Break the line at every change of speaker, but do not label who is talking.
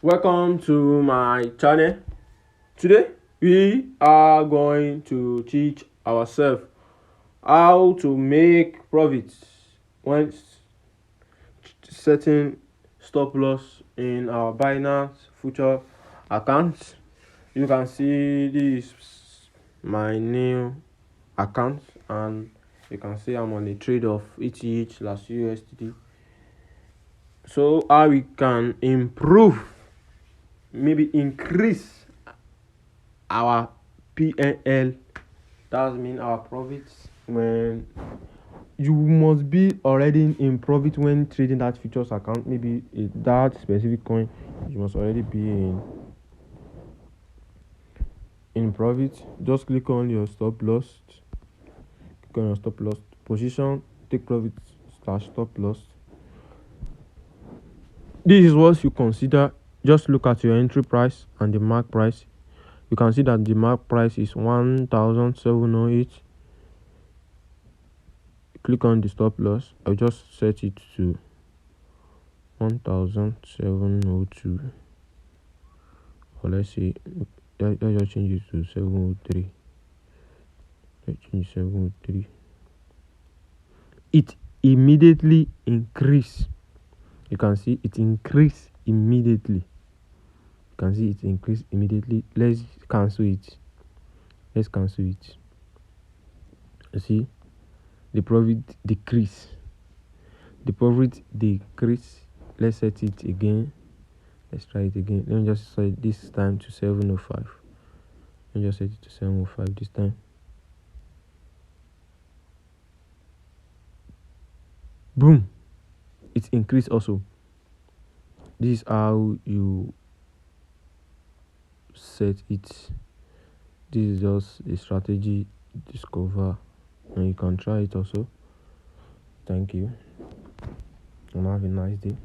Welcome to my channel. Today we are going to teach ourselves how to make profits when setting stop loss in our Binance future account. You can see this my new account, and you can see I'm on a trade of ETH last USDT. So how we can improve, maybe increase our PNL, that mean our profits. When you must be already in profit when trading that futures account, maybe that specific coin, you must already be in profit. Just click on your stop loss, position, take profit slash stop loss. This is what you consider. Just look at your entry price and the mark price. You can see that the mark price is 1708. Click on the stop loss. I'll just set it to 1702, or let's say let's just change it to 703. Let's change 703. It immediately increase. You can see it increase immediately. You can see it increase immediately. Let's cancel it. You see the profit decrease. Let's set it again. Let's try it again. Let me just set this time to 705. Let me just set it to 705 this time. Boom, it increased also. This is how you set it. This is just a strategy discover, and you can try it also. Thank you, and have a nice day.